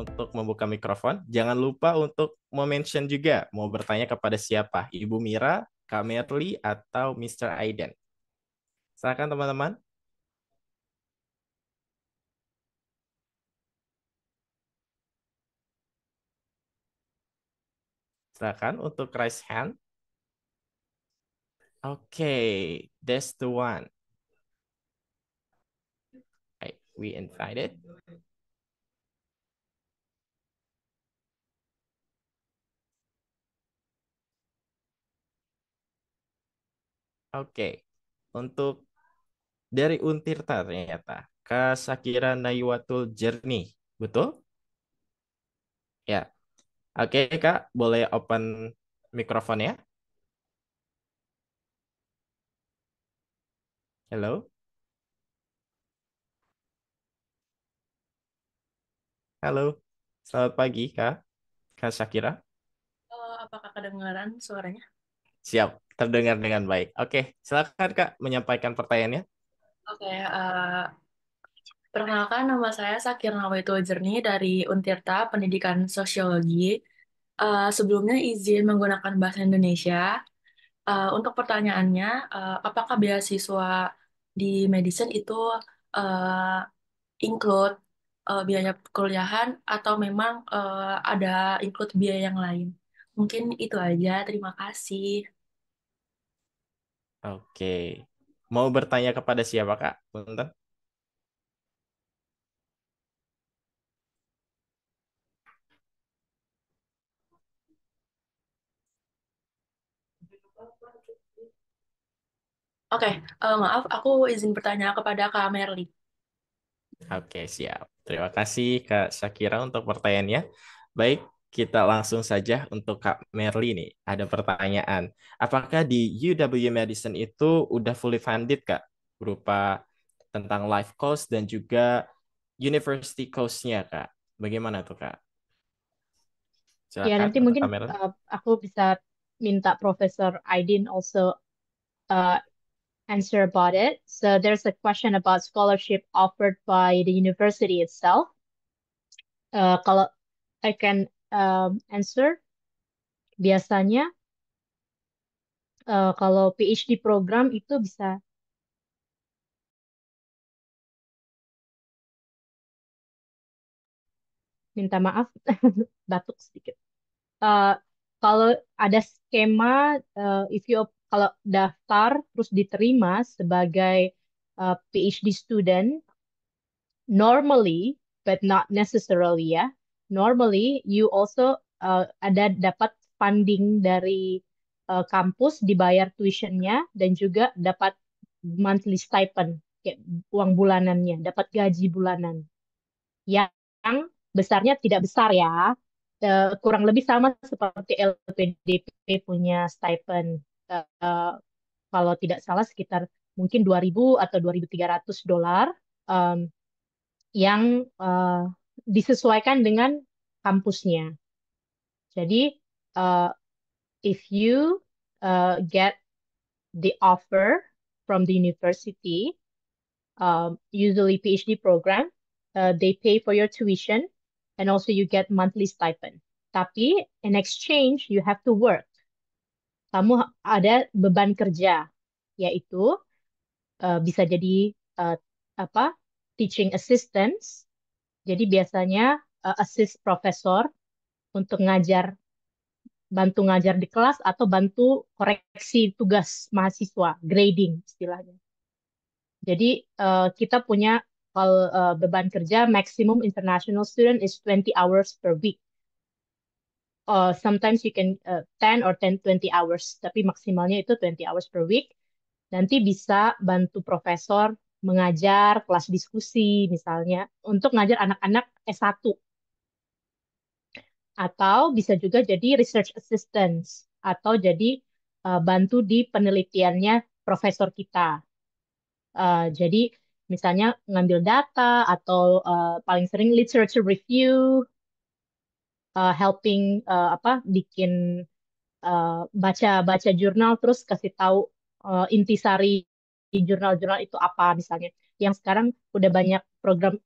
untuk membuka mikrofon. Jangan lupa untuk mau mention juga, mau bertanya kepada siapa, Ibu Mira, Kak Merli, atau Mr. Aiden. Silakan teman-teman. Silakan untuk raise hand. Okay, that's the one. Right, we invited. Oke, untuk dari Untirta ternyata. Kak Sakira Naiwatul Jernih, betul? Ya. Oke, Kak, boleh open mikrofonnya? Halo? Halo. Selamat pagi, Kak. Kak Sakira. Apakah kedengaran suaranya? Siap, terdengar dengan baik. Oke, silakan Kak menyampaikan pertanyaannya. Oke, perkenalkan nama saya Sakir Nawaitul Jernih dari Untirta Pendidikan Sosiologi. Sebelumnya izin menggunakan bahasa Indonesia. Untuk pertanyaannya, apakah beasiswa di Madison itu uh, include biaya kuliahan atau memang ada include biaya yang lain? Mungkin itu aja. Terima kasih. Oke. Mau bertanya kepada siapa, Kak? Punten. Oke, maaf, aku izin bertanya kepada Kak Merli. Oke, siap. Terima kasih Kak Syakira untuk pertanyaannya. Baik, kita langsung saja untuk Kak Merli nih. Ada pertanyaan. Apakah di UW-Madison itu udah fully funded, Kak? Berupa tentang life cost dan juga university cost-nya, Kak. Bagaimana tuh, Kak? Ya, Silakan nanti untuk mungkin kamera. aku bisa minta Profesor Aidin also uh, answer about it. So there's a question about scholarship offered by the university itself. Kalau I can answer, biasanya kalau PhD program itu bisa minta maaf, batuk sedikit. Uh, Kalau ada skema, if you kalau daftar terus diterima sebagai PhD student, normally, but not necessarily ya. Normally, you also ada dapat funding dari kampus, dibayar tuitionnya, dan juga dapat monthly stipend, kayak uang bulanannya, dapat gaji bulanan. Yang besarnya tidak besar ya. Kurang lebih sama seperti LPDP punya stipend. Eh, Kalau tidak salah sekitar mungkin 2.000 atau $2.300 em, yang disesuaikan dengan kampusnya. Jadi, uh, if you get the offer from the university, usually PhD program, they pay for your tuition and also you get monthly stipend. Tapi in exchange, you have to work. Kamu ada beban kerja, yaitu bisa jadi uh, apa teaching assistants. Jadi biasanya assist profesor untuk ngajar, bantu ngajar di kelas atau bantu koreksi tugas mahasiswa, grading istilahnya. Jadi kita punya kalau beban kerja maximum international student is 20 hours per week. Sometimes you can 10 or 20 hours, tapi maksimalnya itu 20 hours per week. Nanti bisa bantu profesor mengajar kelas diskusi misalnya untuk ngajar anak-anak S1 atau bisa juga jadi research assistants atau jadi bantu di penelitiannya profesor kita. Jadi misalnya ngambil data atau paling sering literature review, helping bikin baca-baca jurnal terus kasih tahu intisari di jurnal-jurnal itu apa misalnya. Yang sekarang udah banyak program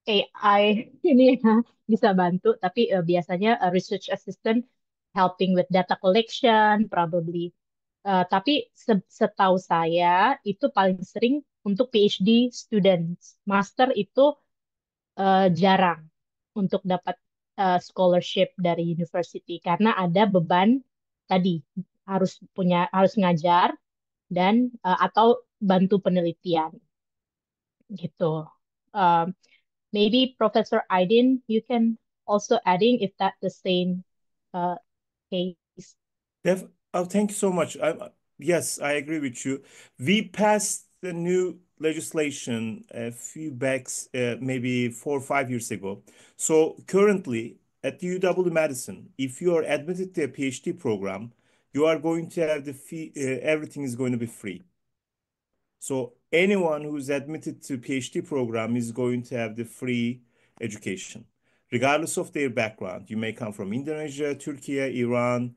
AI ini bisa bantu, tapi biasanya research assistant helping with data collection, probably. Tapi setahu saya itu paling sering untuk PhD students. Master itu jarang untuk dapat scholarship dari university karena ada beban tadi harus ngajar dan atau bantu penelitian gitu. Um, Maybe Professor Aydin, you can also adding if that the same case. Oh, thank you so much. Yes, I agree with you. We passed the new legislation a few backs, maybe 4 or 5 years ago. So currently at the UW-Madison, if you are admitted to a PhD program, you are going to have the fee, everything is going to be free. So anyone who's admitted to PhD program is going to have the free education, regardless of their background. You may come from Indonesia, Turkey, Iran.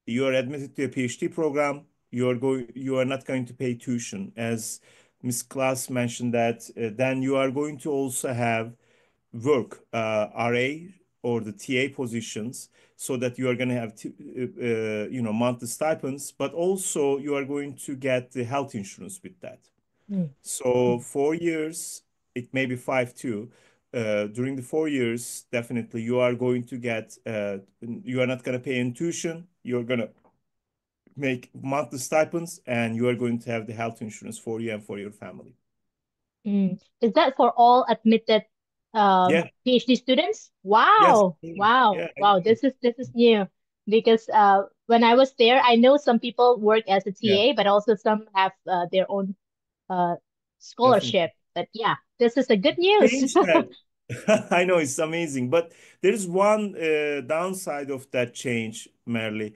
You are admitted to a PhD program. You are not going to pay tuition, as Ms. Klaas mentioned that. Then you are going to also have work RA or the TA positions, so that you are going to have monthly stipends, but also you are going to get the health insurance with that. Mm. So 4 years, it may be five too. During the 4 years, definitely you are going to get, you are not going to pay in tuition. You're going to make monthly stipends, and you are going to have the health insurance for you and for your family. Is that for all admitted Yeah. PhD students? Yes. Wow, wow, Yeah. wow. This is new because when I was there, I know some people work as a Yeah. TA, but also some have their own uh, Definitely. scholarship. But yeah, this is a good news. Change that. I know it's amazing, but there is one downside of that change, Merle.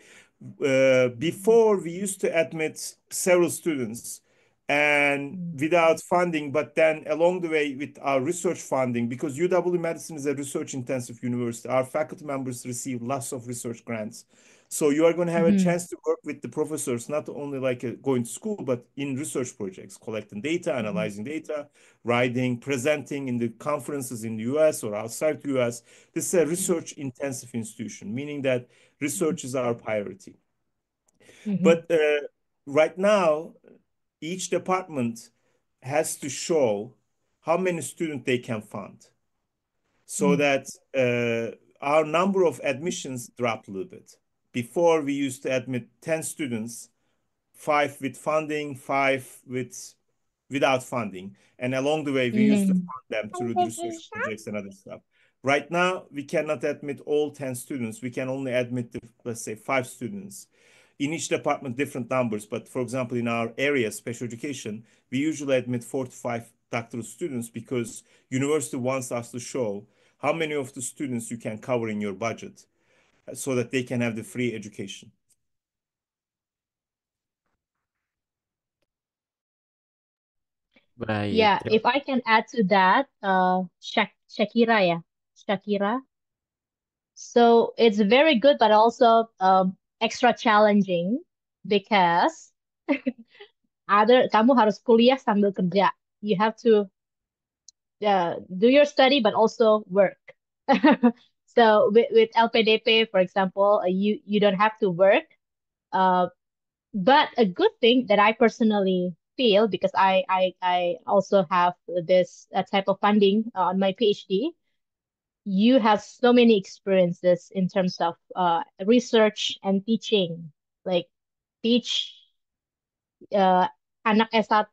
Before we used to admit several students and Mm, without funding, but then along the way with our research funding, because UW-Madison is a research intensive university, our faculty members receive lots of research grants. So you are going to have a mhm, chance to work with the professors, not only like going to school, but in research projects, collecting data, mhm, analyzing data, writing, presenting in the conferences in the US or outside the US. This is a mhm, research intensive institution, meaning that research is our priority. mhm, But right now, each department has to show how many students they can fund, so mm, that our number of admissions dropped a little bit. Before, we used to admit 10 students, five with funding, five without funding. And along the way, we used to mm, fund them through the research projects and other stuff. Right now, we cannot admit all 10 students. We can only admit, let's say, 5 students. In each department, different numbers. But for example, in our area, special education, we usually admit 4 to 5 doctoral students, because university wants us to show how many of the students you can cover in your budget, so that they can have the free education. Baik, Yeah, if I can add to that, Shakira, yeah, Shakira. So it's very good, but also extra challenging because kamu harus kuliah sambil kerja. You have to do your study, but also work. So with LPDP, for example, you don't have to work. Uh, but a good thing that I personally feel, because I also have this type of funding on my PhD, you have so many experiences in terms of research and teaching. Like teach uh, anak S1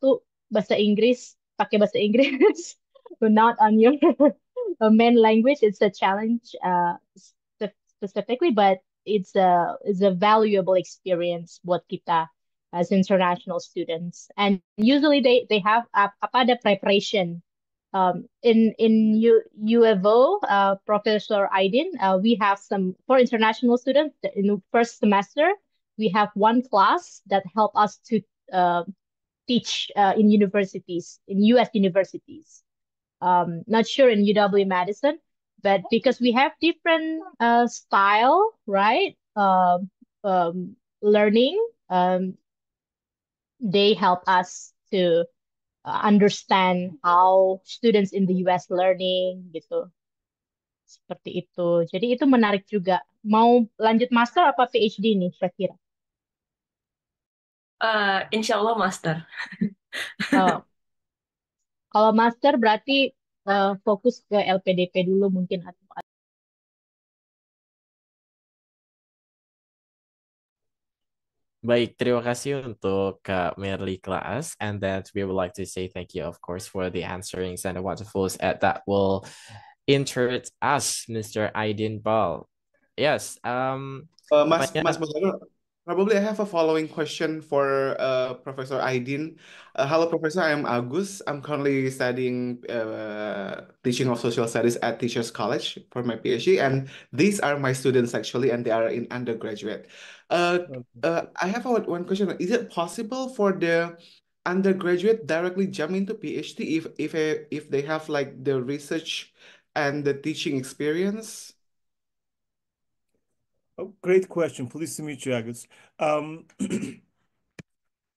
bahasa Inggris, pakai bahasa Inggris, but not on your main language. It's a challenge specifically, but it's a valuable experience buat kita as international students. And usually they have apa ada preparation. In UFO, Professor Aydin, we have some for international students in the first semester. We have one class that help us to uh, teach in universities, in U.S. universities. Not sure in UW-Madison, but because we have different style, right? Learning, they help us to understand how students in the US learning gitu. Seperti itu. Jadi itu menarik juga. Mau lanjut master apa PhD nih kira-kira? Insya Allah master. Oh, kalau master berarti fokus ke LPDP dulu mungkin atau Baik, terima kasih untuk Kak Merly kelas. And then we would like to say thank you, of course, for the answerings and the wonderful that will interest us, Mr. Aidin Bal. Yes, Mas pertanyaan. Baharul, probably I have a following question for Professor Aidin. Hello, Professor. I am Agus. I'm currently studying teaching of social studies at Teachers College for my PhD, and these are my students actually, and they are in undergraduate. I have one question. Is it possible for the undergraduate directly jump into PhD if they have like the research and the teaching experience? Oh, great question. Pleased to meet you, Agus.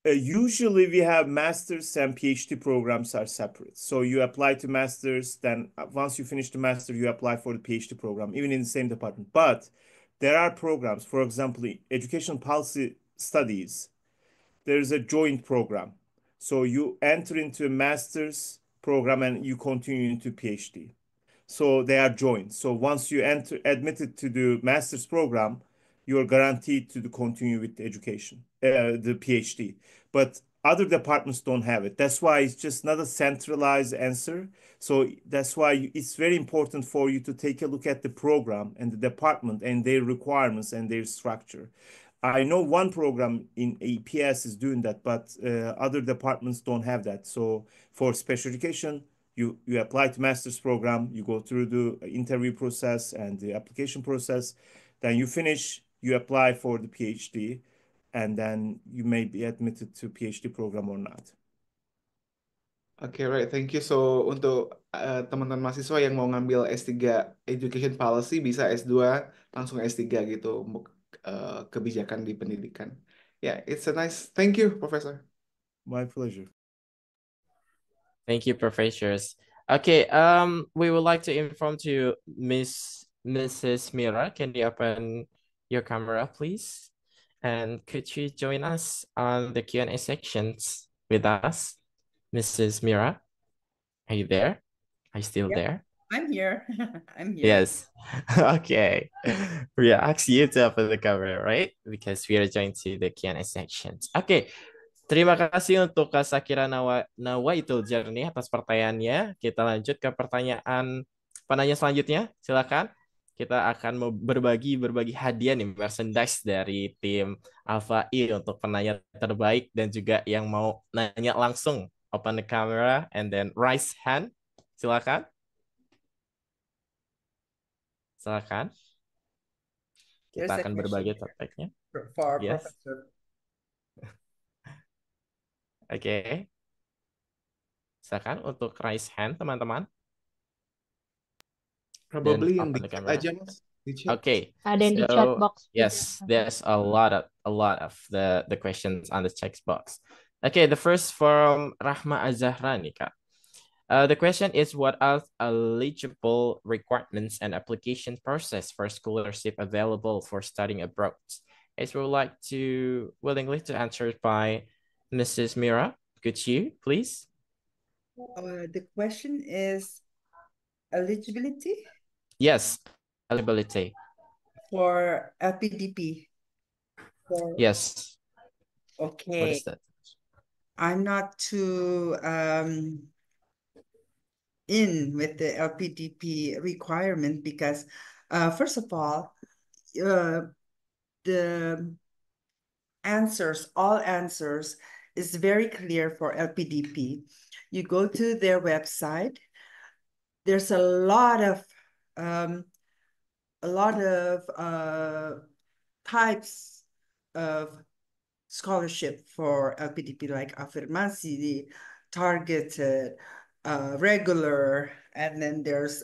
Usually we have master's and PhD programs are separate. So you apply to master's, then once you finish the master, you apply for the PhD program, even in the same department. But there are programs, for example, education policy studies, there's a joint program. So you enter into a master's program and you continue into PhD. So they are joined. So once you enter admitted to the master's program, you are guaranteed to continue with the education, the PhD. But other departments don't have it. That's why it's just not a centralized answer. So that's why it's very important for you to take a look at the program and the department and their requirements and their structure. I know one program in APS is doing that, but other departments don't have that. So for special education, you apply to master's program, you go through the interview process and the application process, then you finish, you apply for the PhD, and then you may be admitted to PhD program or not. Oke, right. Thank you. So, untuk teman-teman mahasiswa yang mau ngambil S3 Education Policy, bisa S2 langsung S3 gitu, untuk kebijakan di pendidikan. Yeah, it's a nice. Thank you, Professor. My pleasure. Thank you, professors. Okay, we would like to inform to Mrs. Mira. Can you open your camera, please? And could you join us on the Q&A sections with us? Mrs. Mira, are you there? Are you still Yep, there? I'm here. I'm here. Yes. Okay. We asked you to open the camera, right? Because we are joined to the Q&A sections. Okay. Terima kasih untuk Kak Sakira Nawaitul Jernih atas pertanyaannya. Kita lanjut ke pertanyaan penanya selanjutnya. Silakan. Kita akan mau berbagi hadiah nih merchandise dari tim Alpha I untuk penanya terbaik dan juga yang mau nanya langsung. Open the camera and then raise hand. Silakan. Silakan. There's Kita a akan question berbagi topiknya. for Yes. Professor. Oke. Silakan untuk raise hand teman-teman. Then Probably yang open di the chat camera. aja, Mas. Di chat. Okay. ada yang di chat So box juga. yes, there's a lot of the questions on the text box. Okay, the first from Rahma Azahra nih, Kak. The question is, what are eligible requirements and application process for scholarship available for studying abroad? As we would like to willingly to answer it by Mrs. Mira. Could you please? The question is eligibility Yes, eligibility. for LPDP. Yes. What Okay, is that? I'm not too in with the LPDP requirement because, first of all, the all answers is very clear for LPDP. You go to their website. There's a lot of types of scholarship for LPDP, like afirmasi, targeted, regular, and then there's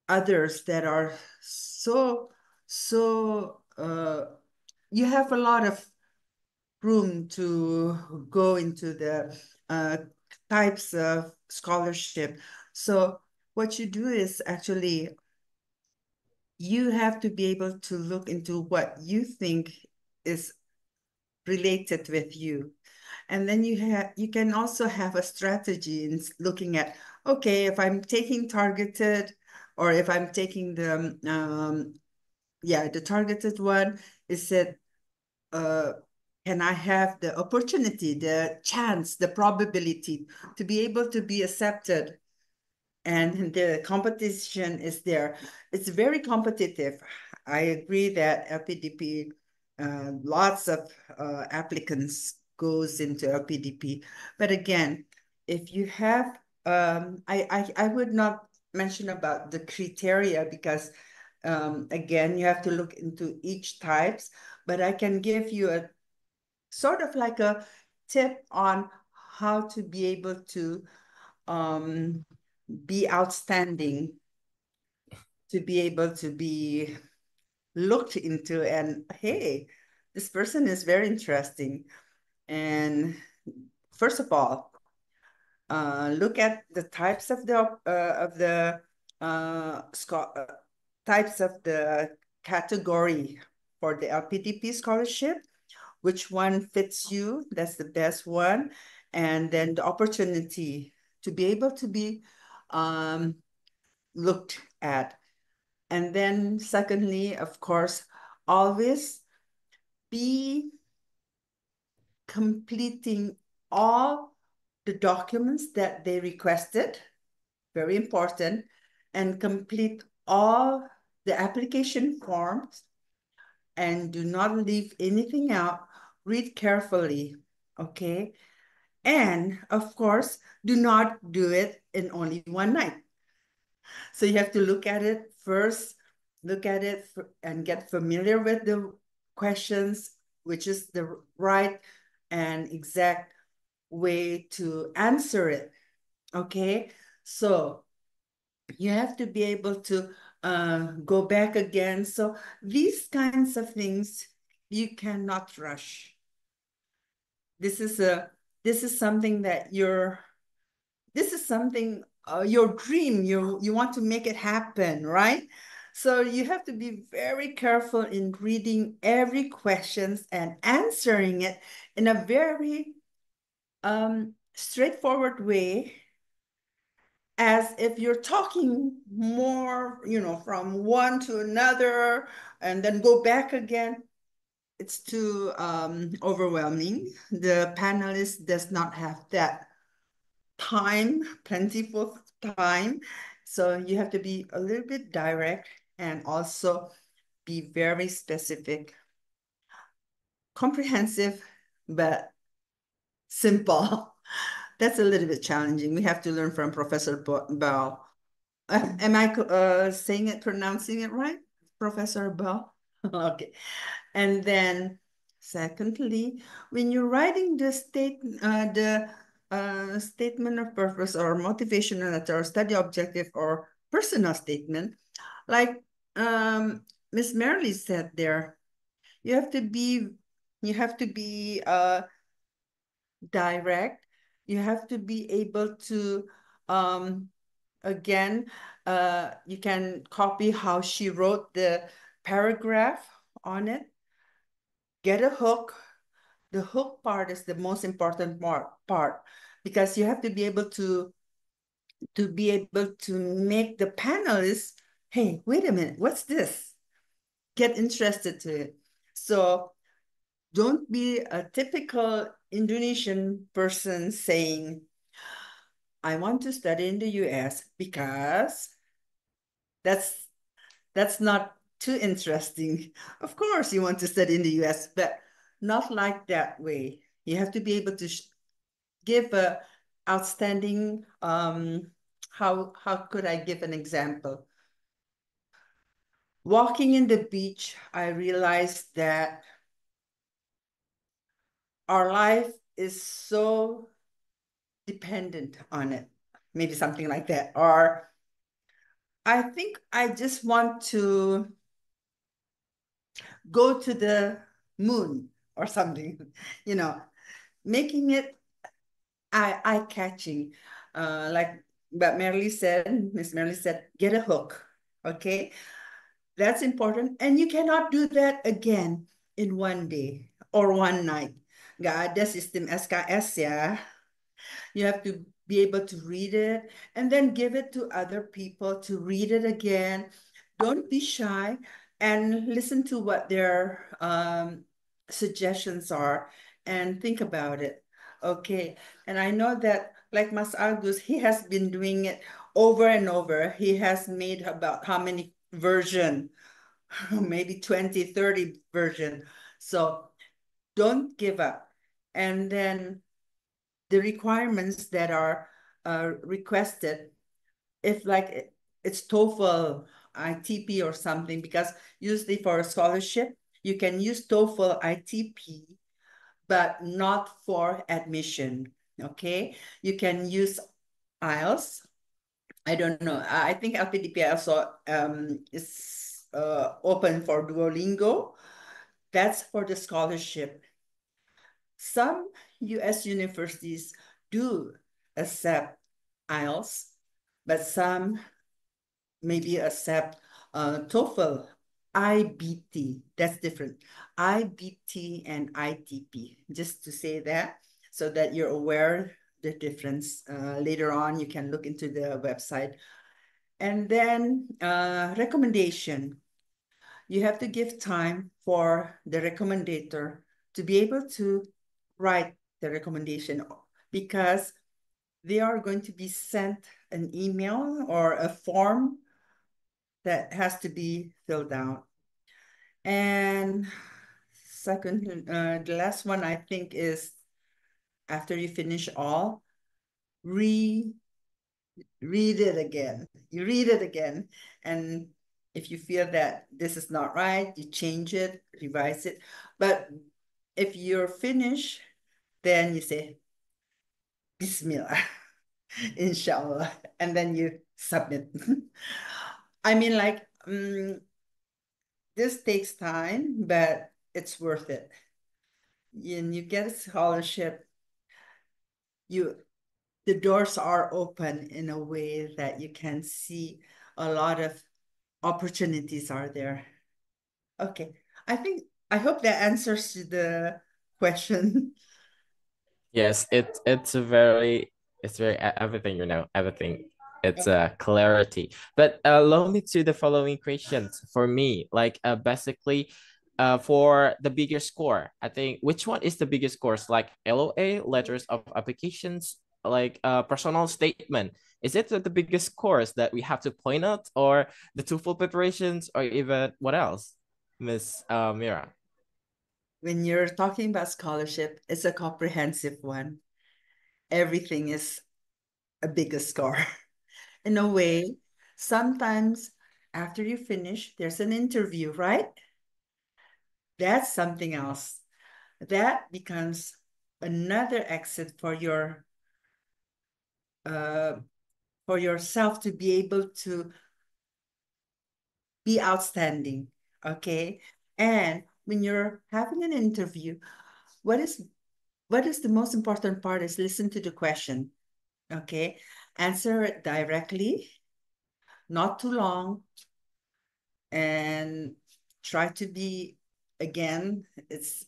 others that are so you have a lot of room to go into the types of scholarship. So what you do is actually you have to be able to look into what you think is related with you. And then you can also have a strategy in looking at, okay, if I'm taking targeted, or if I'm taking the the targeted one, is that can I have the opportunity, the chance, the probability to be able to be accepted? And the competition is there. It's very competitive. I agree that LPDP, lots of applicants goes into LPDP. But again, if you have, I would not mention about the criteria because again, you have to look into each types, but I can give you a sort of like a tip on how to be able to be outstanding, to be able to be looked into, and hey, this person is very interesting. And first of all, look at the types of the types of the category for the LPDP scholarship. Which one fits you? That's the best one. And then the opportunity to be able to be looked at. And then secondly, of course, always be completing all the documents that they requested, very important, and complete all the application forms and do not leave anything out. Read carefully, okay? And of course, do not do it in only one night. So you have to look at it first, look at it and get familiar with the questions, which is the right and exact way to answer it, okay? So you have to be able to go back again. So these kinds of things, you cannot rush. This is something that this is something, your dream, you want to make it happen, right? So you have to be very careful in reading every questions and answering it in a very straightforward way, as if you're talking more, from one to another and then go back again. It's too overwhelming. The panelist does not have that time, plentiful time. So you have to be a little bit direct and also be very specific, comprehensive, but simple. That's a little bit challenging. We have to learn from Professor Bell. Am I pronouncing it right? Professor Bell? Okay. And then secondly, when you're writing the statement of purpose or motivational letter or study objective or personal statement, like Miss Merrily said there, you have to be direct. You have to be able to again, you can copy how she wrote the paragraph on it. Get a hook. The hook part is the most important part because you have to be able to make the panelists, hey, wait a minute, what's this? Get interested to it. So don't be a typical Indonesian person saying, I want to study in the US because that's not too interesting. Of course, you want to study in the US, but not like that way. You have to be able to give a outstanding, how could I give an example? Walking in the beach, I realized that our life is so dependent on it. Maybe something like that. Or I think I just want to go to the moon. or something, you know, making it eye-catching. Like but Miss Merrily said, get a hook, okay? That's important. And you cannot do that again in one day or one night. Nggak ada sistem SKS ya. You have to be able to read it and then give it to other people to read it again. Don't be shy and listen to what their suggestions are and think about it. Okay. And I know that, like Mas Agus, he has been doing it over and over. He has made about how many version? Maybe 20, 30 version. So don't give up. And then the requirements that are requested, if like it's TOEFL, ITP or something, because usually for a scholarship, you can use TOEFL, ITP, but not for admission, okay? You can use IELTS. I don't know. I think LPDP also is open for Duolingo. That's for the scholarship. Some US universities do accept IELTS, but some maybe accept TOEFL, IBT. That's different. IBT and ITP, just to say that, so that you're aware the difference. Later on, you can look into the website. And then recommendation. You have to give time for the recommendator to be able to write the recommendation, because they are going to be sent an email or a form that has to be filled out. And second, the last one I think is, after you finish all, read it again. You read it again, and if you feel that this is not right, you change it, revise it. But if you're finished, then you say, Bismillah, inshallah, and then you submit. I mean, like, this takes time, but it's worth it. And you get a scholarship, the doors are open in a way that you can see a lot of opportunities are there. Okay, I hope that answers the question. Yes, it's very everything, everything. It's clarity. But allow me to the following questions for me. Like basically for the biggest score, I think which one is the biggest scores? Like LOA, letters of applications, like personal statement. Is it the biggest scores that we have to point out, or the TOEFL preparations, or even what else, Miss Mira? When you're talking about scholarship, it's a comprehensive one. Everything is a bigger score. In a way, sometimes after you finish, there's an interview, right? That's something else. That becomes another exit for yourself to be able to be outstanding, okay? And when you're having an interview, what is the most important part is listen to the question, okay? Answer it directly, not too long, and try to be, again, it's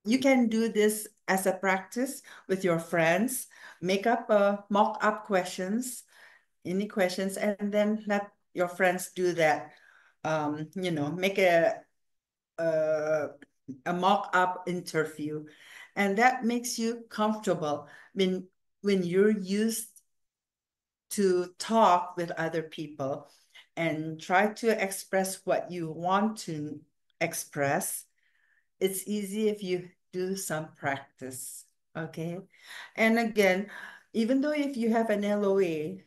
you can do this as a practice with your friends. Make up mock-up questions, any questions, and then let your friends do that. Make a mock-up interview, and that makes you comfortable when you're used to talk with other people and try to express what you want to express. It's easy if you do some practice, okay? And again, even though if you have an LOA,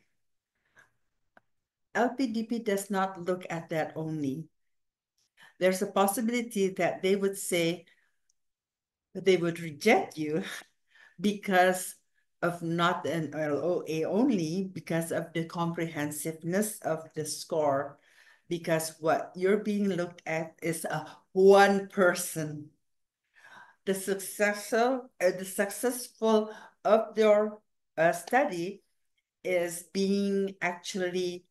LPDP does not look at that only. There's a possibility that they would say that they would reject you because of not an LOA only, because of the comprehensiveness of the score, because what you're being looked at is a one person. the successful of their study is being actually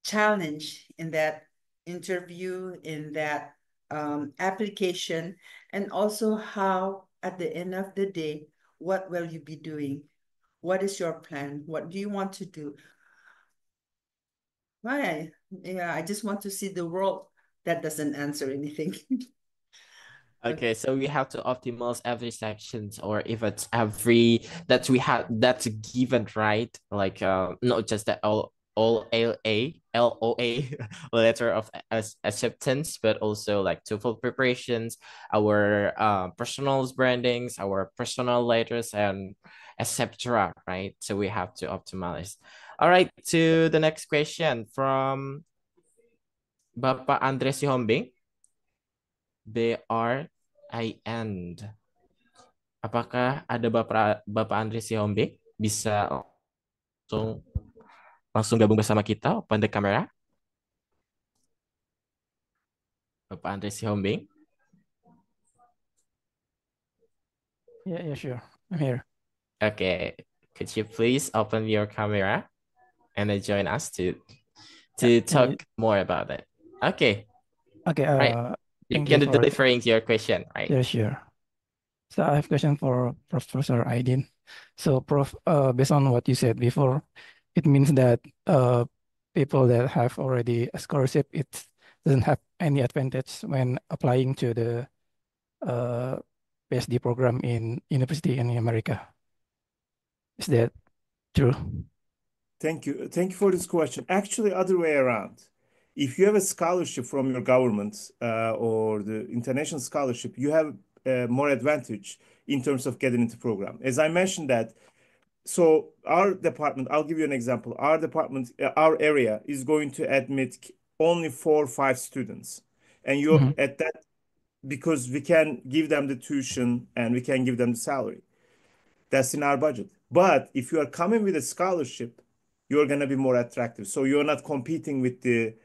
challenged in that interview, in that application, and also how at the end of the day, what will you be doing? What is your plan? What do you want to do? Why? Yeah, I just want to see the world. That doesn't answer anything. Okay, so we have to optimize every sections, or if it's every that we have that's given, right? Like not just the all LOA letter of acceptance, but also like TOEFL preparations, our personal brandings, our personal letters, and etc. Right? So we have to optimize. All right, to the next question from Bapak Andre Sihombing. BRIN. Apakah ada Bapak Andre Sihombing bisa langsung langsung gabung bersama kita, open the camera? Bapak Andre Sihombing. Yeah, sure. I'm here. Okay, could you please open your camera and join us to Yeah, talk more about it? Okay, okay. right. You Thank you can for delivering your question, right? yeah, sure. So I have a question for Professor Aidin. So, Prof, based on what you said before, it means that people that have already a scholarship, it doesn't have any advantage when applying to the PhD program in university in America. Is that true? Thank you. Thank you for this question. Actually, other way around. If you have a scholarship from your government or the international scholarship, you have more advantage in terms of getting into program. As I mentioned that, so our department, I'll give you an example. Our department, our area is going to admit only 4 or 5 students. And you're Mhm. at that because we can give them the tuition and we can give them the salary. That's in our budget. But if you are coming with a scholarship, you're going to be more attractive. So you're not competing with the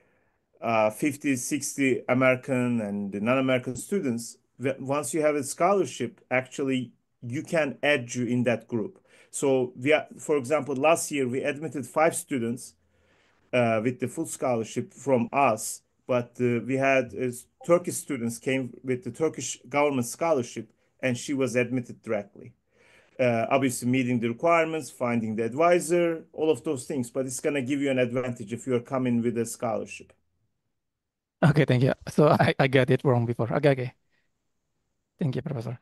50, 60 American and the non-American students. Once you have a scholarship, actually, you can add you in that group. So for example, last year we admitted 5 students with the full scholarship from us, but we had Turkish students came with the Turkish government scholarship, and she was admitted directly. Obviously meeting the requirements, finding the advisor, all of those things, but it's going to give you an advantage if you're coming with a scholarship. Okay, thank you. So I got it wrong before. Okay. Thank you, Professor.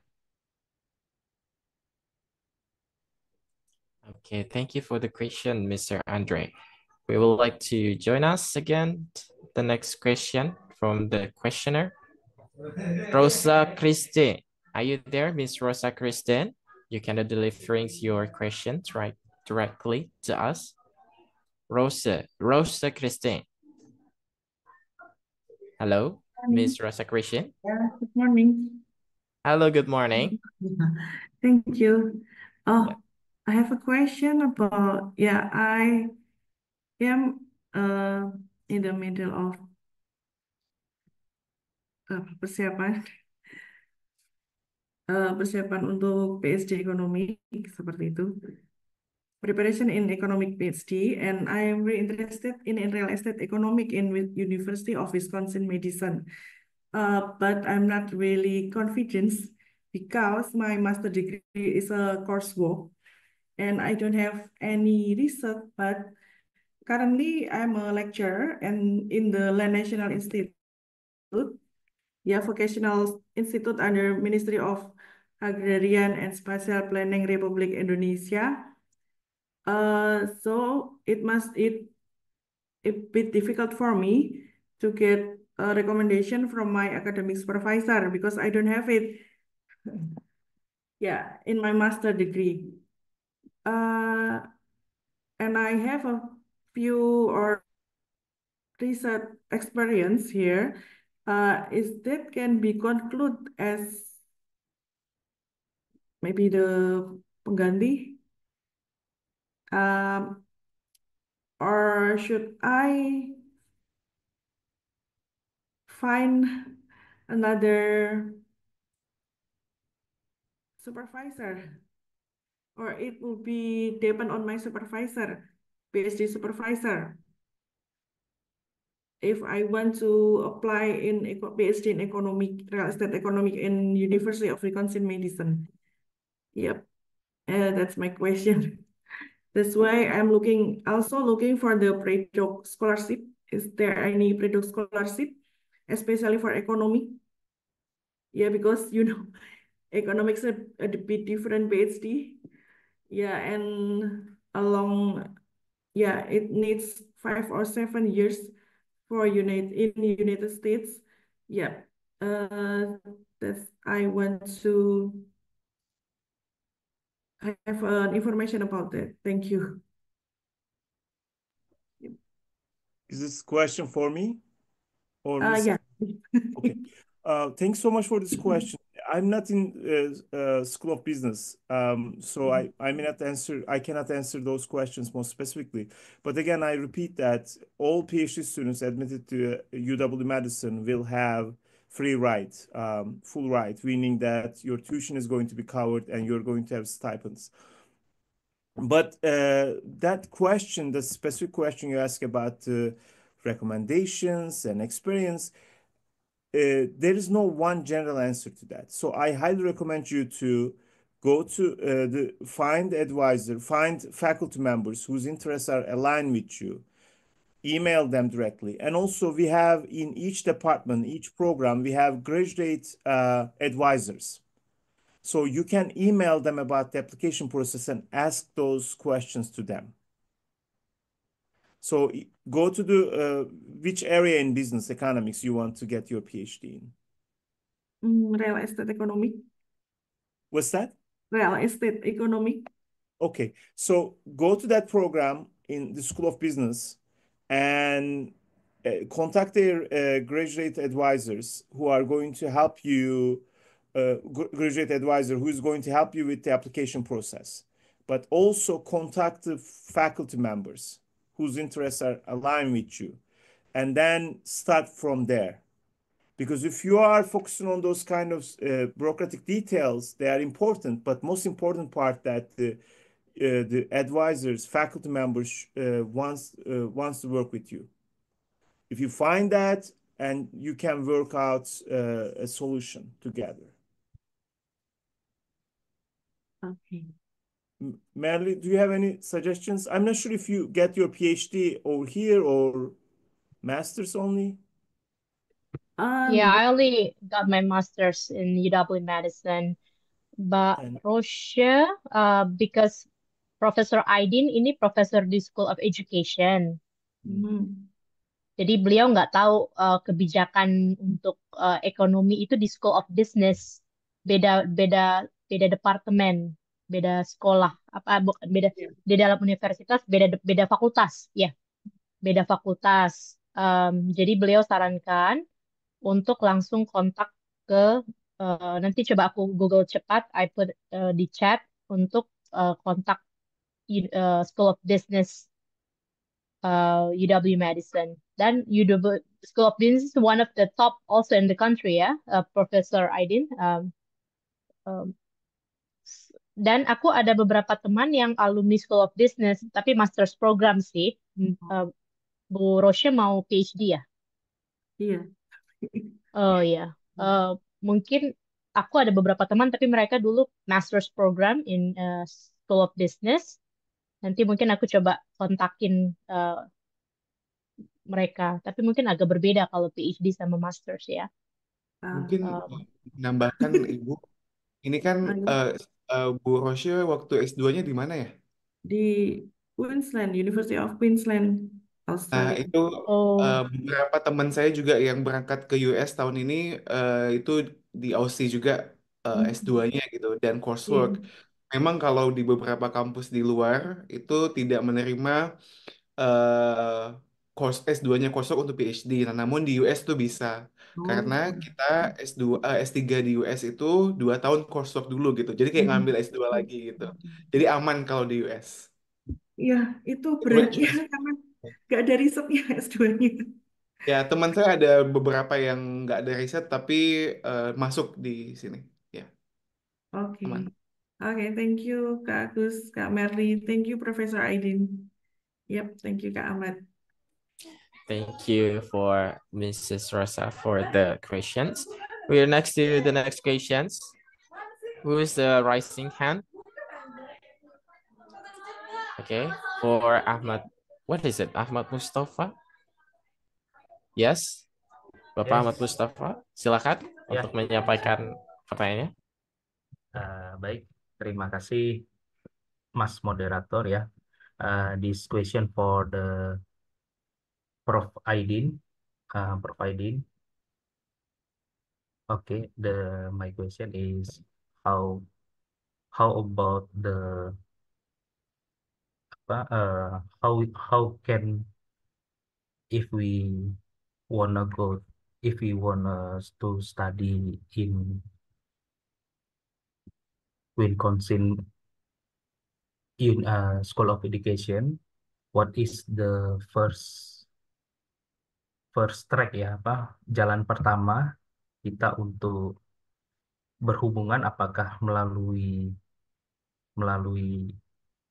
Okay, thank you for the question, Mr. Andre. We would like to join us again. The next question from the questioner, Rosa Christine. Are you there, Miss Rosa Christine? You can delivering your questions right directly to us. Rosa Christine. Hello, Morning. Miss Rosa Christine. Yeah, good morning. Hello, good morning. Thank you. Yeah. Oh, I have a question about, I am in the middle of persiapan persiapan untuk PhD ekonomi seperti itu. Preparation in economic PhD, and I am really interested in real estate economic in University of Wisconsin-Madison. But I'm not really confident because my master degree is a coursework and I don't have any research, but currently I'm a lecturer and in the Land National Institute, vocational institute under Ministry of Agrarian and Spatial Planning Republik Indonesia. So it bit difficult for me to get a recommendation from my academic supervisor because I don't have it in my master degree. And I have a few or research experience here. Is that can be concluded as maybe the pengganti? Or should I find another supervisor, or it will be depend on my supervisor, PhD supervisor. If I want to apply in PhD in economic, real estate economic in University of Wisconsin-Madison. Yep, that's my question. That's why I'm also looking for the pre-doc scholarship. Is there any pre-doc scholarship, especially for economy? Yeah, because economics is a bit different PhD. Yeah, and it needs 5 or 7 years for in United States. Yeah, that's I want to have information about that. Thank you. Is this question for me or Miss? Yeah. Okay. Thanks so much for this question. I'm not in School of Business, so I may not answer. I cannot answer those questions more specifically. But again, I repeat that all PhD students admitted to UW-Madison will have free ride, full ride, meaning that your tuition is going to be covered and you're going to have stipends. But that question, the specific question you ask about recommendations and experience, there is no one general answer to that. So I highly recommend you to go to find advisor, find faculty members whose interests are aligned with you, email them directly. And also we have in each department, each program, we have graduate advisors. So you can email them about the application process and ask those questions to them. So go to the which area in business economics you want to get your PhD in. Real estate economic. What's that? Real estate economic. Okay, so go to that program in the School of Business and contact their graduate advisors who are going to help you, graduate advisor who is going to help you with the application process. But also contact the faculty members whose interests are aligned with you, and then start from there. Because if you are focusing on those kind of bureaucratic details, they are important, but most important part that the advisors, faculty members wants to work with you. If you find that, and you can work out a solution together. Okay. Merly, do you have any suggestions? I'm not sure if you get your PhD over here or master's only. Yeah, I only got my master's in UW-Madison. But And Roche, because Profesor Aidin ini profesor di School of Education. Jadi beliau nggak tahu kebijakan untuk ekonomi itu di School of Business. Beda beda beda departemen, beda sekolah, bukan beda di dalam universitas, beda fakultas, ya, beda fakultas. Jadi beliau sarankan untuk langsung kontak ke nanti coba aku Google cepat, I put di chat untuk kontak School of Business UW-Madison. Dan UW School of Business is one of the top also in the country ya, Professor Aidin. Dan aku ada beberapa teman yang alumni School of Business, tapi master's program sih. Bu Roche mau PhD ya? Iya. Oh ya, mungkin aku ada beberapa teman, tapi mereka dulu master's program in School of Business. Nanti mungkin aku coba kontakin mereka, tapi mungkin agak berbeda kalau PhD sama master's ya. Mungkin menambahkan Ibu, ini kan Bu Rosya waktu S2-nya di mana ya? Di Queensland, University of Queensland, Nah, Australia. itu beberapa teman saya juga yang berangkat ke US tahun ini itu di Aussie juga S2-nya gitu dan coursework. Memang kalau di beberapa kampus di luar itu tidak menerima course S2-nya coursework untuk PhD. Nah, namun di US tuh bisa. Karena kita S2 S3 di US itu 2 tahun coursework dulu gitu. Jadi kayak ngambil S2 lagi gitu. Jadi aman kalau di US. Iya, itu berat ya karena nggak ada risetnya S2-nya. Ya, teman saya ada beberapa yang nggak ada riset tapi masuk di sini. Ya. Oke. Aman. Oke, thank you Kak Agus, Kak Merly. Thank you Profesor Aidin. Yep, thank you Kak Ahmad. Thank you for Mrs. Rosa for the questions. We are next to the next questions. Who is the rising hand? Okay, for Ahmad. What is it? Ahmad Mustafa? Yes, Bapak Ahmad Yes, Mustafa. Silakan ya, untuk menyampaikan pertanyaannya. baik. Terima kasih, Mas Moderator ya. This question for the Prof. Aidin. Prof. Aidin. Okay, my question is how about the how can if we wanna go if we wanna to study in Wisconsin in School of Education, what is the first track ya jalan pertama kita untuk berhubungan, apakah melalui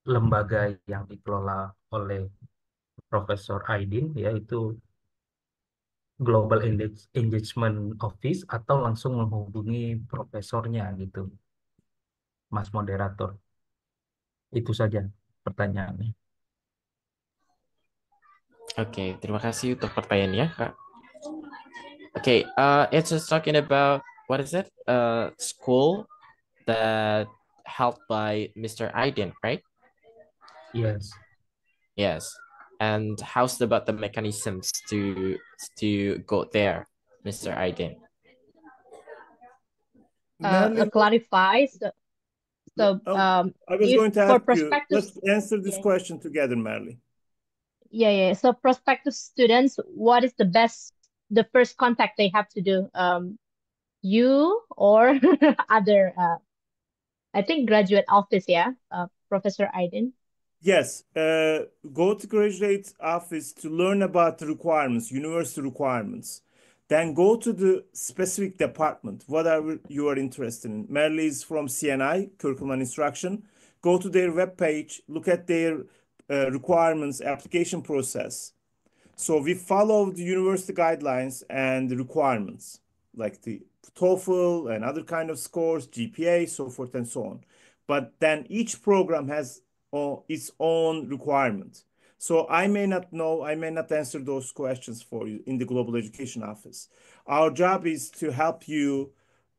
lembaga yang dikelola oleh Profesor Aidin, yaitu Global Engagement Office, atau langsung menghubungi profesornya gitu, Mas Moderator. Itu saja pertanyaannya. Oke, terima kasih untuk pertanyaannya, Kak. Okay, it's just talking about what is it? School that helped by Mr. Aiden, right? Yes. Yes. And how's about the mechanisms to go there, Mr. Aiden? Merlin, Clarify. So I was if going to for ask you, prospective, let's answer this yeah, question together, Merlin. yeah. So prospective students, what is the first contact they have to do? You or other, I think graduate office, yeah, Professor Aiden. Yes, go to graduate office to learn about the requirements, university requirements. Then go to the specific department, whatever you are interested in. Merely is from CNI, Curriculum and Instruction. Go to their webpage, look at their requirements, application process. So we follow the university guidelines and the requirements, like the TOEFL and other kind of scores, GPA, so forth and so on. But then each program has its own requirement. So I may not know, I may not answer those questions for you in the Global Education Office. Our job is to help you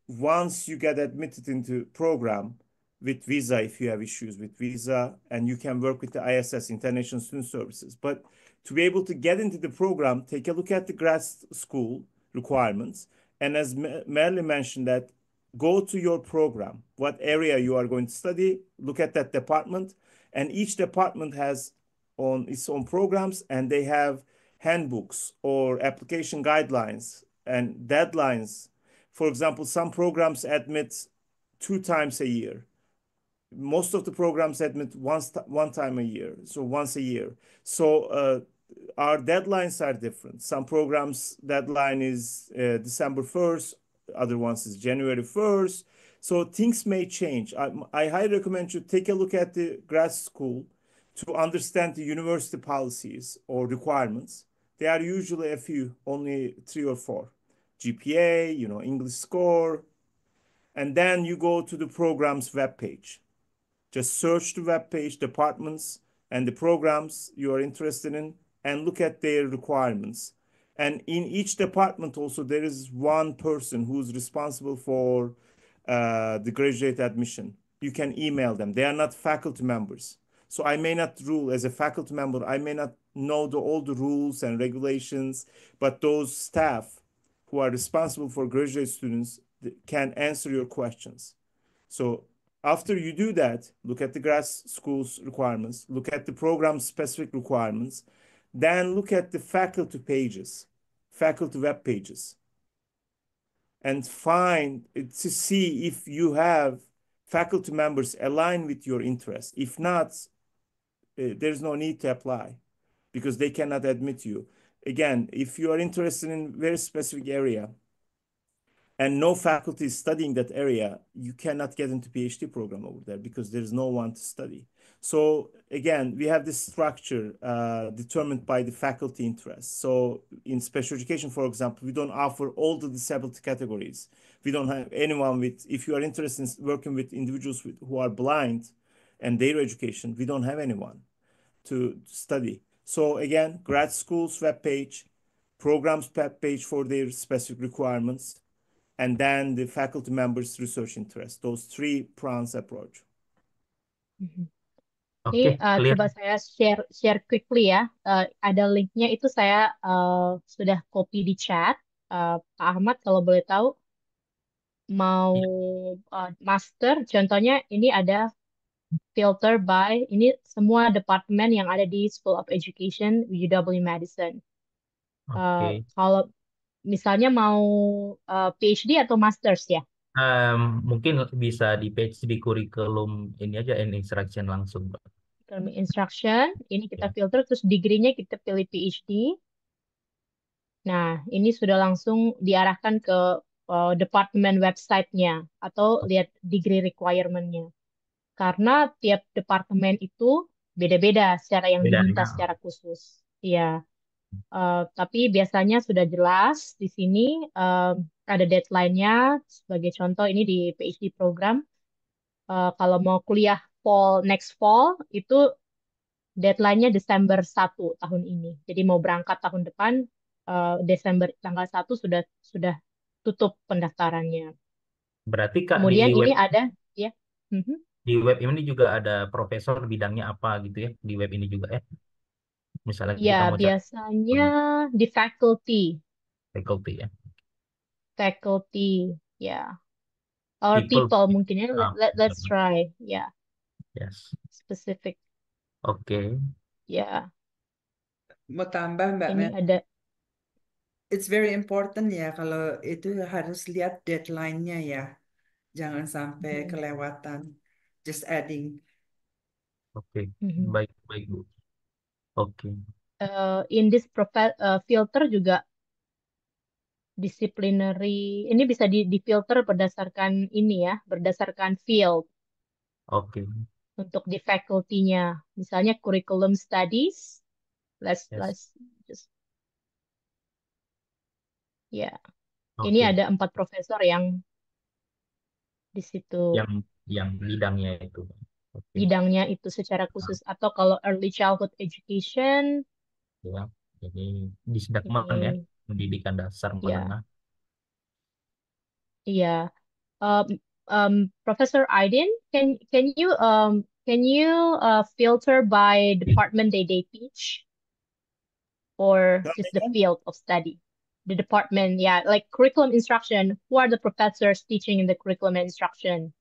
once you get admitted into program with visa, if you have issues with visa, and you can work with the ISS, International Student Services. But to be able to get into the program, take a look at the grad school requirements. And as Merle mentioned, that go to your program, what area you are going to study, look at that department. And each department has on its own programs, and they have handbooks or application guidelines and deadlines. For example, some programs admit 2 times a year. Most of the programs admit one time a year, so once a year. So our deadlines are different. Some programs deadline is December 1st, other ones is January 1st. So things may change. I highly recommend you take a look at the grad school to understand the university policies or requirements. They are usually a few, only 3 or 4. GPA, English score, and then you go to the program's webpage. Just search the web page, departments, and the programs you are interested in, and look at their requirements. And in each department also, there is one person who's responsible for the graduate admission. You can email them. They are not faculty members. So I may not rule as a faculty member, I may not know all the rules and regulations, but those staff who are responsible for graduate students can answer your questions. So after you do that, look at the grad school's requirements, look at the program specific requirements, then look at the faculty pages, faculty web pages, and find to see if you have faculty members aligned with your interests. If not, there's no need to apply because they cannot admit you. Again, if you are interested in very specific area, and no faculty is studying that area, you cannot get into PhD program over there because there's no one to study. So again, we have this structure determined by the faculty interest. So in special education, for example, we don't offer all the disability categories. We don't have anyone with, if you are interested in working with individuals who are blind and their education, we don't have anyone to study. So again, grad school's web page, programs web page for their specific requirements, and then the faculty members' research interest. Those three prongs approach. Mhm. Oke, Ini clear. coba saya share quickly ya. Ada linknya itu saya sudah copy di chat. Pak Ahmad kalau boleh tahu mau master, contohnya ini ada filter by ini semua departemen yang ada di School of Education UW-Madison. Oke. Kalau misalnya mau PhD atau masters ya, Mungkin bisa di page di kurikulum ini aja in instruction langsung, Pak. kalau instruction ini kita Ya. filter terus degree-nya kita pilih PhD. Nah, ini sudah langsung diarahkan ke departemen website-nya atau lihat degree requirement-nya. Karena tiap departemen itu beda-beda secara yang diminta Bedanya. secara khusus. Iya, tapi biasanya sudah jelas di sini ada deadline-nya. Sebagai contoh ini di PhD program, kalau mau kuliah next fall itu deadline-nya Desember 1 tahun ini. Jadi mau berangkat tahun depan Desember tanggal 1 sudah tutup pendaftarannya. Berarti Kak Kemudian ini ada ya. Mhm. di web ini juga ada profesor bidangnya apa gitu ya di web ini juga ya. Misalnya Ya, kita mau cari biasanya di faculty ya. faculty, ya. Our People. people mungkin ya. Ah, Let's try, ya. yes. Specific, Oke. ya. Mau tambah Mbak Ini Mel, ada. it's very important ya kalau itu harus lihat deadline-nya ya. Jangan sampai kelewatan. Just adding. Oke. Mhm. Baik, baik Bu. Oke. In this filter juga disciplinary. Ini bisa difilter berdasarkan ini ya, berdasarkan field Oke. untuk di faculty-nya. Misalnya curriculum studies. Yes. Let's just ya. Oke. Ini ada 4 profesor yang di situ Yang bidangnya itu. Oke. bidangnya itu secara khusus. Atau kalau early childhood education, Ya. Ini disdakman ya, ini pendidikan dasar ya, menengah. iya. Professor Aydin, can you filter by department they teach or just the field of study? The department, yeah, like curriculum instruction. Who are the professors teaching in the curriculum instruction,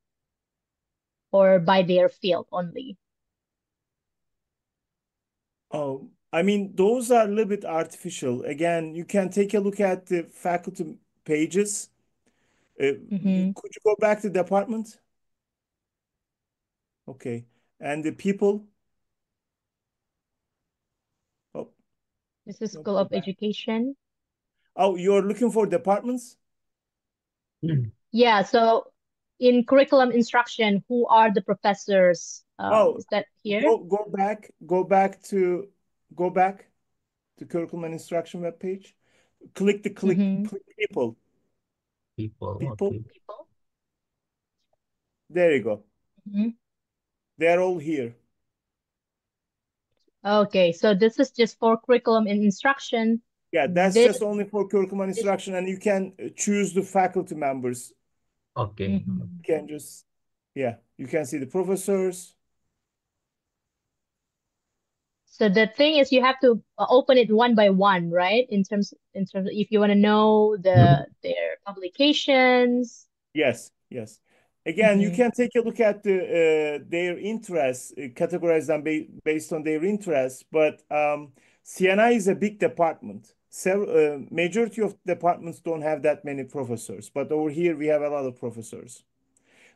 or by their field only? Oh, I mean, those are a little bit artificial. Again, you can take a look at the faculty pages. Could you go back to department? Okay. And the people? Oh, This is no, School go of back. Education. Oh, you're looking for departments? Yeah, so in curriculum instruction, who are the professors? Oh, Is that here? go back to curriculum and instruction web page. Click people. People. People. Oke. People. There you go. Mhm. They're all here. Okay, so this is just for curriculum and instruction. Yeah, that's This, just only for curriculum and instruction, and you can choose the faculty members. Oke. Mhm. You can just, yeah, you can see the professors. So the thing is, you have to open it one by one, right? In terms if you want to know their publications. Yes. Again, you Mhm. can take a look at their interests, categorize them based on their interests. But CNI is a big department. Majority of departments don't have that many professors, but over here we have a lot of professors.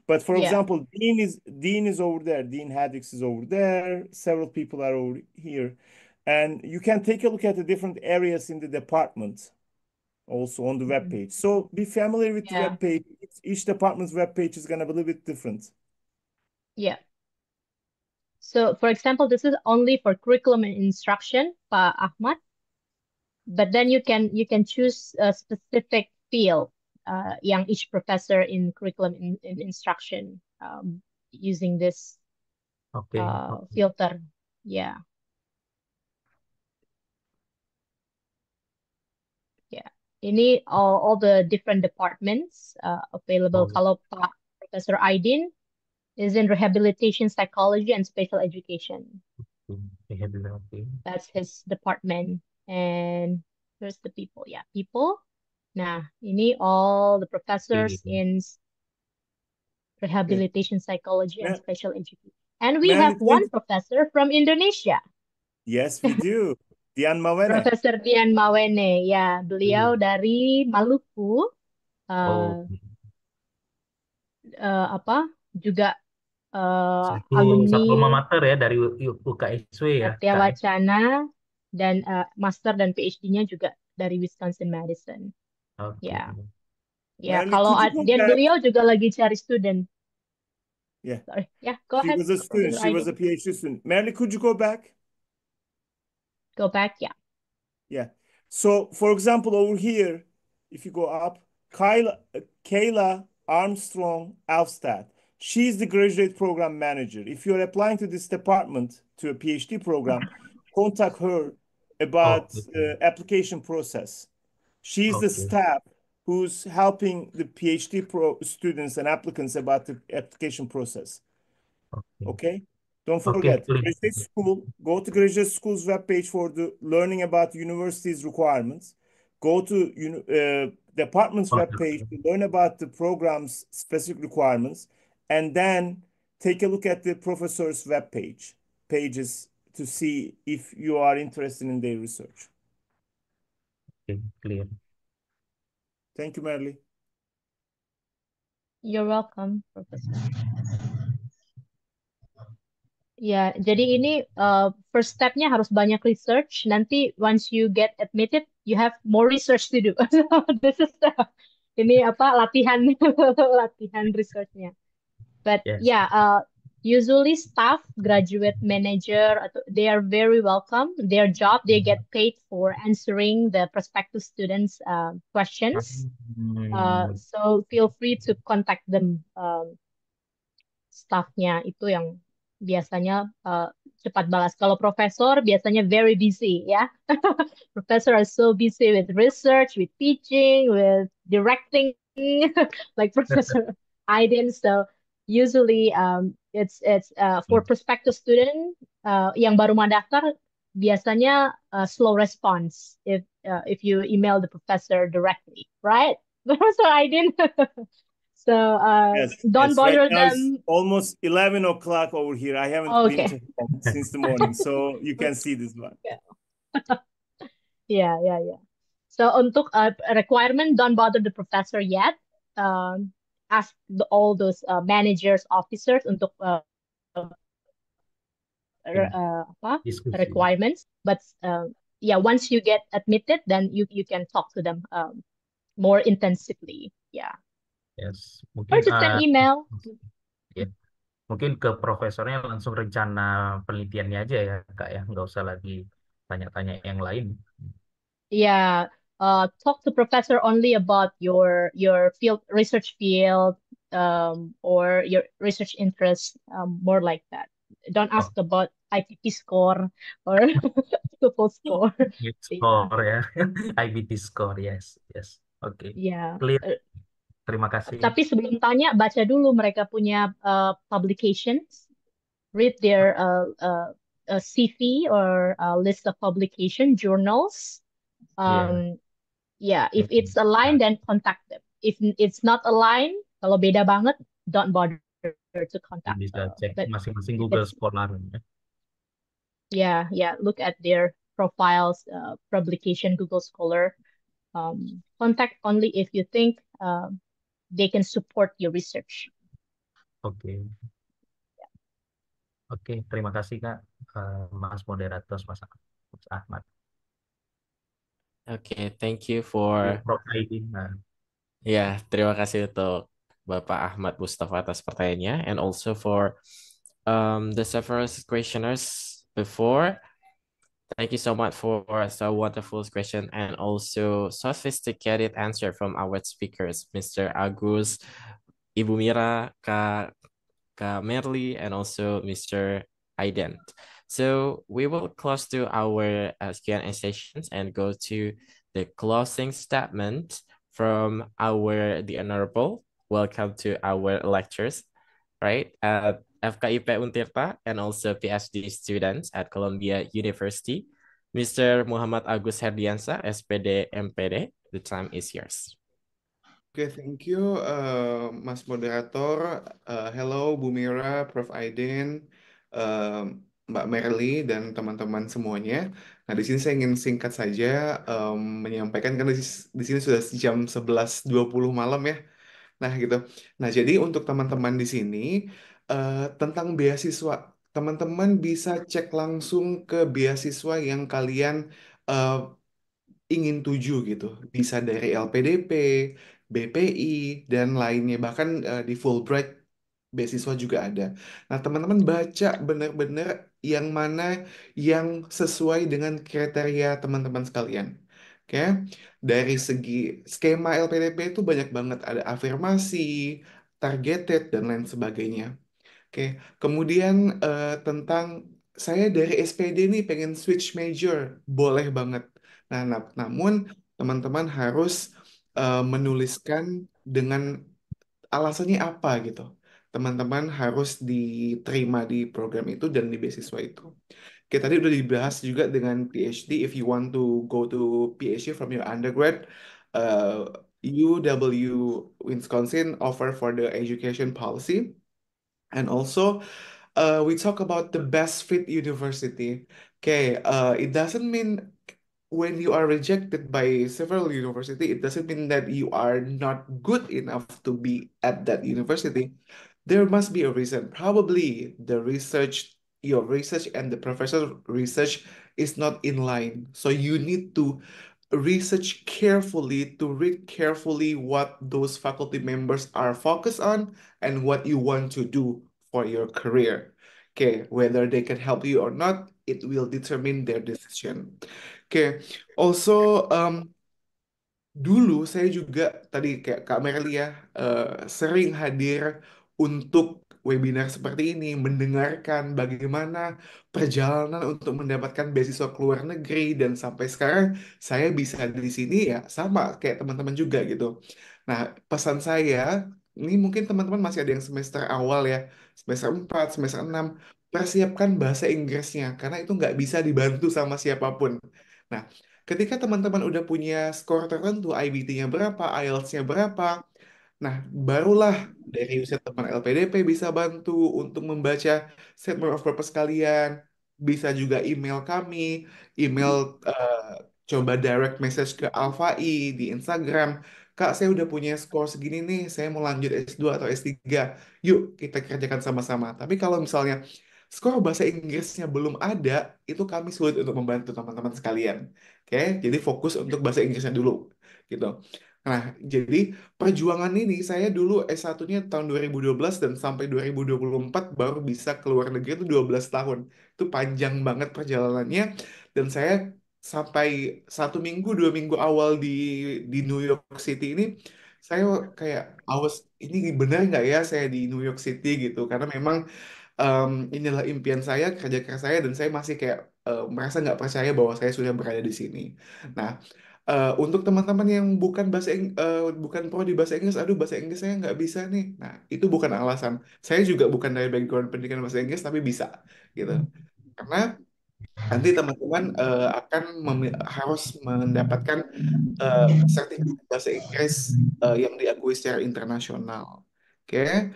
But for Yeah. example, Dean is over there. Dean Haddix is over there. Several people are over here, and you can take a look at the different areas in the department. also on the web page. So be familiar with the Yeah, web page. Each department's web page is going to be a little bit different. yeah. So, for example, this is only for curriculum and instruction, Pak Ahmad. But then you can choose a specific field, yang each professor in curriculum in instruction using this Oke, oke. filter. Yeah, yeah. Ini all the different departments available. Oh, Kalau Pak Professor Aidin is in rehabilitation psychology and special education. oke. That's his department. And here's the people. Yeah, people. Nah, ini all the professors Oke. in Yeah. rehabilitation psychology and Ma- special education. And we Merly, have one professor from Indonesia, yes, we do. Dian Mawene. Profesor Dian Mawene. Ya, beliau Hmm. dari Maluku. Oh, Apa? Juga satu alma alumni mater ya dari UKSW ya, Satya Kak. Wacana dan master dan PhD-nya juga dari Wisconsin-Madison. Oke. Ya, ya. Merly, Kalau could you go dan back? beliau juga lagi cari student. Yeah, Sorry. Ya, go she ahead, was a student. Professor She was a Aidin. PhD student. Merly, could you go back? Go back. Yeah. Yeah. So, for example, over here, if you go up, Kayla Armstrong Alstad, she's the graduate program manager. If you're applying to this department to a PhD program, contact her about Oke. the application process. She's the Oke. staff who's helping the PhD students and applicants about the application process. Oke. Okay? Don't Oke, forget, clear. graduate school, go to graduate school's webpage for the learning about university's requirements. Go to department's webpage Oke. to learn about the program's specific requirements, and then take a look at the professor's pages to see if you are interested in their research. Oke, clear. Thank you, Merly. You're welcome, Professor. Ya, jadi ini first step-nya harus banyak research. Nanti once you get admitted, you have more research to do. So this is ini apa latihan latihan research-nya. But Yes. yeah, usually staff, graduate manager, they are very welcome. Their job, they get paid for answering the prospective students' questions. Hmm. So feel free to contact them. Staffnya itu yang biasanya cepat balas. Kalau profesor biasanya very busy ya. Professor are so busy with research, with teaching, with directing, like Professor Aiden. So usually it's for prospective student yang baru mau daftar biasanya slow response if you email the professor directly, right? Professor Aiden. So Yes, don't yes. Right bother now it's them. almost 11 o'clock over here. I haven't been Okay. to home since the morning, so you can see this one. Yeah, yeah, yeah. So untuk requirement, don't bother the professor yet. Ask all those managers, officers untuk apa Diskusi. requirements. But yeah, once you get admitted, then you can talk to them more intensively. Yeah. Yes. Or Mungkin just an email. ya, mungkin ke profesornya langsung rencana penelitiannya aja ya, Kak ya. Nggak usah lagi tanya-tanya yang lain. Yeah, talk to professor only about your field research field or your research interest, more like that. Don't Oh, ask about IPT score or TOEFL score. Good Yeah, score ya. IBT score, yes, yes. Oke, yeah. clear. Terima kasih. Tapi sebelum tanya, baca dulu mereka punya publications, read their CV or list of publication journals. Iya. Yeah, if it's aligned, then contact them. If it's not aligned, kalau beda banget, don't bother to contact. Bisa cek But masing-masing if Google it's Scholar ya. yeah, look at their profiles, publication, Google Scholar. Contact only if you think they can support your research. Oke, oke. Terima kasih Kak, Mas Moderator, Mas Ahmad. Oke, thank you Oke, for Prof. Aidin. Nah, ya, terima kasih untuk Bapak Ahmad Mustafa atas pertanyaannya, and also for the several questioners before. Thank you so much for so wonderful question and also sophisticated answer from our speakers, Mr. Agus, Ibu Mira, Kak Merly, and also Mr. Aiden. So we will close to our Q&A sessions and go to the closing statement from the Honorable. Welcome to our lectures, right? At FKIP Untirta and also PhD students at Columbia University. Mr. Muhammad Agus Herdiansa, SPD MPD, the time is yours. Oke, thank you, Mas Moderator. Hello, Bu Mira, Prof. Aiden, eh, Mbak Merly, dan teman-teman semuanya. Nah, di sini saya ingin singkat saja menyampaikan, karena di sini sudah jam 11:20 malam ya. Nah, gitu. Nah, jadi untuk teman-teman di sini, tentang beasiswa, teman-teman bisa cek langsung ke beasiswa yang kalian eh, ingin tuju gitu. Bisa dari LPDP, BPI, dan lainnya. Bahkan di Fulbright beasiswa juga ada. Nah, teman-teman baca benar-benar yang mana yang sesuai dengan kriteria teman-teman sekalian. Oke, dari segi skema LPDP itu banyak banget. Ada afirmasi, targeted, dan lain sebagainya. Oke, kemudian tentang saya dari SPD nih pengen switch major, boleh banget. Nah, namun teman-teman harus menuliskan dengan alasannya apa gitu. Teman-teman harus diterima di program itu dan di beasiswa itu. Oke, tadi udah dibahas juga dengan PhD. If you want to go to PhD from your undergrad, UW Wisconsin offer for the education policy. And also, we talk about the best fit university. Okay, it doesn't mean when you are rejected by several university, it doesn't mean that you are not good enough to be at that university. There must be a reason. Probably your research and the professor's research is not in line. So you need to research carefully, to read carefully what those faculty members are focused on and what you want to do for your career. Okay, whether they can help you or not, it will determine their decision. Okay, also dulu saya juga tadi kayak Kak Merly ya sering hadir untuk webinar seperti ini, mendengarkan bagaimana perjalanan untuk mendapatkan beasiswa ke luar negeri, dan sampai sekarang saya bisa di sini ya sama kayak teman-teman juga gitu. Nah, pesan saya, ini mungkin teman-teman masih ada yang semester awal ya, semester 4, semester 6, persiapkan bahasa Inggrisnya karena itu nggak bisa dibantu sama siapapun. Nah, ketika teman-teman udah punya skor tertentu, IBT-nya berapa, IELTS-nya berapa, nah barulah dari USAID Teman LPDP bisa bantu untuk membaca statement of purpose kalian, bisa juga email kami, email coba direct message ke Alfai di Instagram. Kak, saya udah punya skor segini nih, saya mau lanjut S2 atau S3. Yuk, kita kerjakan sama-sama. Tapi kalau misalnya skor bahasa Inggrisnya belum ada, itu kami sulit untuk membantu teman-teman sekalian. Oke, jadi fokus untuk bahasa Inggrisnya dulu, gitu. Nah, jadi perjuangan ini saya dulu S1-nya tahun 2012 dan sampai 2024 baru bisa keluar negeri itu 12 tahun. Itu panjang banget perjalanannya, dan saya sampai 1 minggu, 2 minggu awal di New York City ini, saya kayak awas, ini benar nggak ya saya di New York City gitu, karena memang inilah impian saya, kerja keras saya, dan saya masih kayak merasa nggak percaya bahwa saya sudah berada di sini. Nah, untuk teman-teman yang bukan pro di bahasa Inggris, aduh bahasa Inggris saya nggak bisa nih. Nah, itu bukan alasan. Saya juga bukan dari background pendidikan bahasa Inggris, tapi bisa gitu. Karena nanti teman-teman akan harus mendapatkan sertifikat bahasa Inggris yang diakui secara internasional. Oke,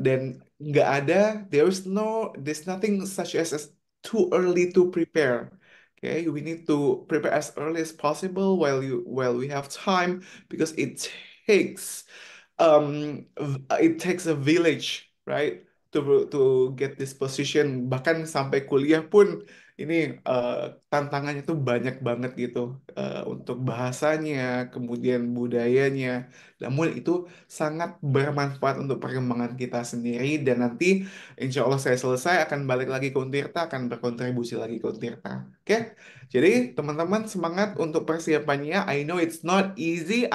dan nggak ada, there's nothing such as too early to prepare. Okay, we need to prepare as early as possible while we have time, because takes it takes a village, right? To get this position. Bahkan sampai kuliah pun ini tantangannya tuh banyak banget gitu, untuk bahasanya, kemudian budayanya. Namun itu sangat bermanfaat untuk perkembangan kita sendiri dan nanti insya Allah saya selesai akan balik lagi ke Untirta, akan berkontribusi lagi ke Untirta. Oke? Jadi teman-teman semangat untuk persiapannya. I know it's not easy.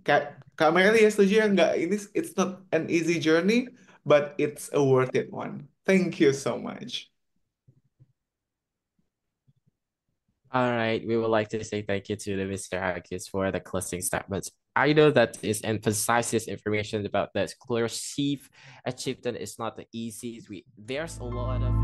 Kak Merely ya setuju ya nggak? Ini it's not an easy journey, but it's a worth it one. Thank you so much. All right, we would like to say thank you to the Mr. Haggis for the closing statements. I know that is emphasizes information about the exclusive achievement is not easy. There's a lot of